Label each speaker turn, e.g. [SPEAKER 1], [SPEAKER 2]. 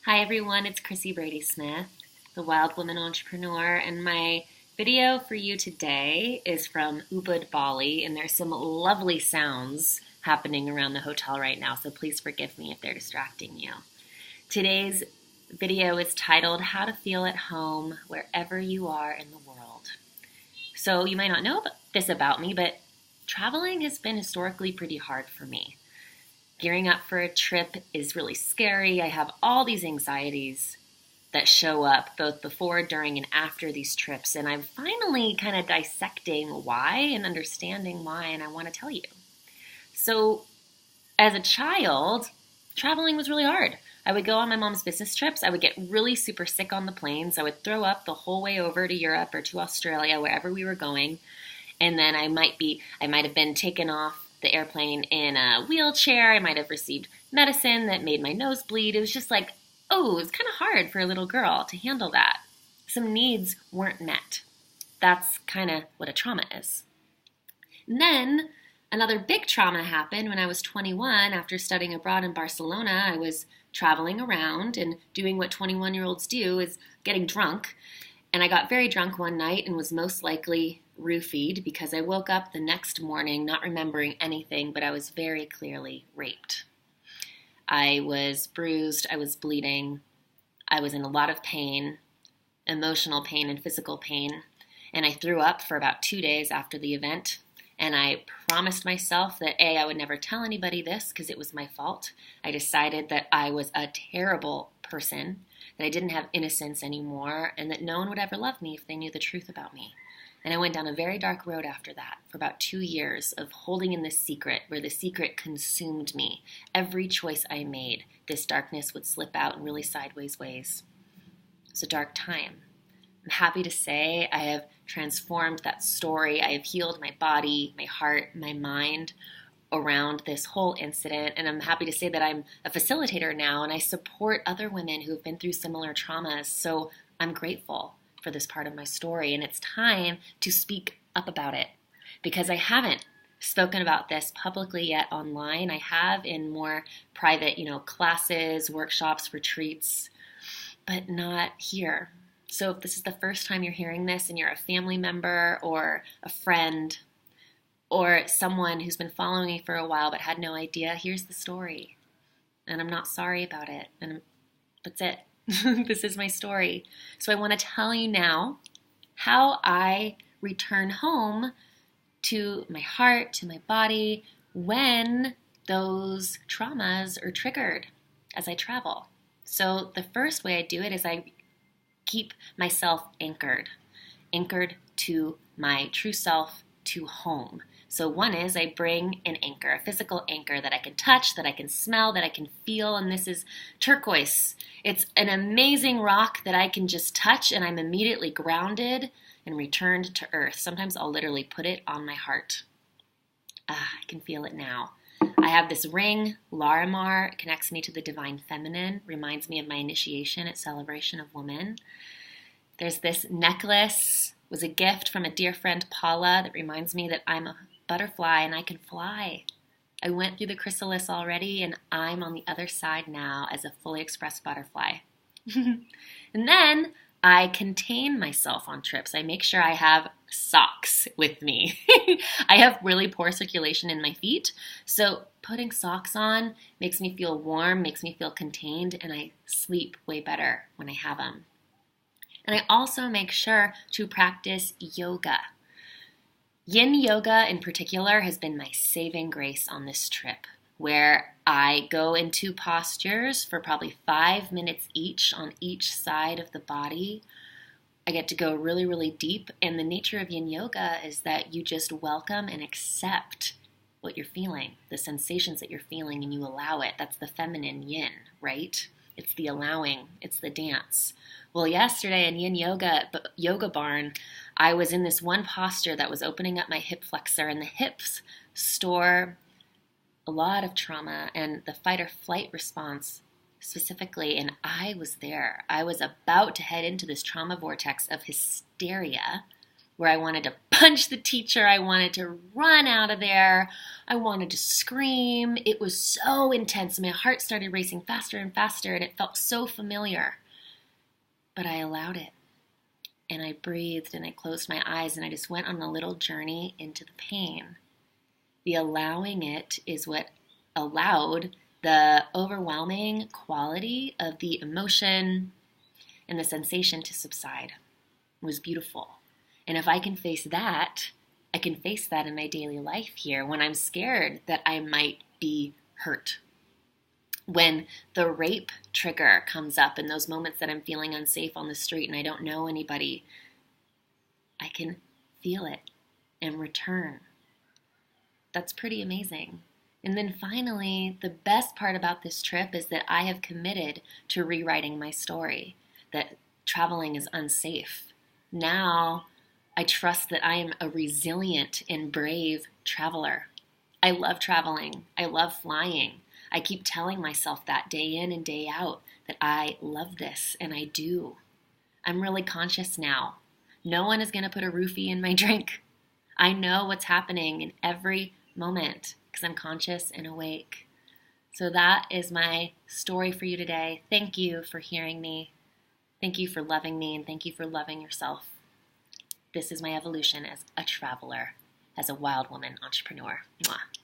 [SPEAKER 1] Hi everyone, it's Brady-Smith, the Wild Woman Entrepreneur, and my video for you today is from Ubud, Bali, and there's some lovely sounds happening around the hotel right now, so please forgive me if they're distracting you. Today's video is titled How to Feel at Home Wherever You Are in the World. So you might not know this about me, but traveling has been historically pretty hard for me. Gearing up for a trip is really scary. I have all these anxieties that show up both before, during, and after these trips. And I'm finally kind of dissecting why and understanding why, and I want to tell you. So, as a child, traveling was really hard. I would go on my mom's business trips. I would get really super sick on the planes. I would throw up the whole way over to Europe or to Australia, wherever we were going. And then I might have been taken off the airplane in a wheelchair. I might have received medicine that made my nose bleed. It was just like, it was kind of hard for a little girl to handle that. Some needs weren't met. That's kind of what a trauma is. And then another big trauma happened when I was 21. After studying abroad in Barcelona, I was traveling around and doing what 21-year-olds do, is getting drunk. And I got very drunk one night and was most likely roofied because I woke up the next morning not remembering anything, but I was very clearly raped. I was bruised, I was bleeding, I was in a lot of pain, emotional pain and physical pain, and I threw up for about 2 days after the event. And I promised myself that I would never tell anybody this because it was my fault. I decided that I was a terrible person, that I didn't have innocence anymore, and that no one would ever love me if they knew the truth about me. And I went down a very dark road after that for about 2 years of holding in this secret where the secret consumed me. Every choice I made, this darkness would slip out in really sideways ways. It was a dark time. I'm happy to say I have transformed that story. I have healed my body, my heart, my mind around this whole incident. And I'm happy to say that I'm a facilitator now and I support other women who have been through similar traumas. So I'm grateful for this part of my story. And it's time to speak up about it because I haven't spoken about this publicly yet online. I have in more private, classes, workshops, retreats, but not here. So if this is the first time you're hearing this and you're a family member or a friend or someone who's been following me for a while but had no idea, here's the story. And I'm not sorry about it. And that's it. This is my story. So I want to tell you now how I return home to my heart, to my body, when those traumas are triggered as I travel. So the first way I do it is I keep myself anchored to my true self, to home. So one is I bring an anchor, a physical anchor that I can touch, that I can smell, that I can feel, and this is turquoise. It's an amazing rock that I can just touch and I'm immediately grounded and returned to earth. Sometimes I'll literally put it on my heart. I can feel it now. I have this ring, Larimar. It connects me to the divine feminine, reminds me of my initiation at Celebration of Woman. There's this necklace, was a gift from a dear friend, Paula, that reminds me that I'm a butterfly and I can fly. I went through the chrysalis already and I'm on the other side now as a fully expressed butterfly. And then I contain myself on trips. I make sure I have socks with me. I have really poor circulation in my feet, so putting socks on makes me feel warm, makes me feel contained, and I sleep way better when I have them. And I also make sure to practice yoga. Yin yoga in particular has been my saving grace on this trip, where I go into postures for probably 5 minutes each on each side of the body. I get to go really, really deep, and the nature of yin yoga is that you just welcome and accept what you're feeling, the sensations that you're feeling, and you allow it. That's the feminine yin, right? It's the allowing, it's the dance. Well, yesterday in yin yoga barn, I was in this one posture that was opening up my hip flexor, and the hips store a lot of trauma and the fight or flight response specifically, and I was there. I was about to head into this trauma vortex of hysteria where I wanted to punch the teacher. I wanted to run out of there. I wanted to scream. It was so intense. My heart started racing faster and faster, and it felt so familiar. But I allowed it. And I breathed, and I closed my eyes, and I just went on a little journey into the pain. The allowing it is what allowed the overwhelming quality of the emotion and the sensation to subside. It was beautiful. And if I can face that, I can face that in my daily life here when I'm scared that I might be hurt. When the rape trigger comes up in those moments that I'm feeling unsafe on the street and I don't know anybody, I can feel it and return. That's pretty amazing. And then finally, the best part about this trip is that I have committed to rewriting my story, that traveling is unsafe. Now, I trust that I am a resilient and brave traveler. I love traveling. I love flying. I keep telling myself that day in and day out that I love this, and I do. I'm really conscious now. No one is going to put a roofie in my drink. I know what's happening in every moment because I'm conscious and awake. So that is my story for you today. Thank you for hearing me. Thank you for loving me, and thank you for loving yourself. This is my evolution as a traveler, as a wild woman entrepreneur. Mwah.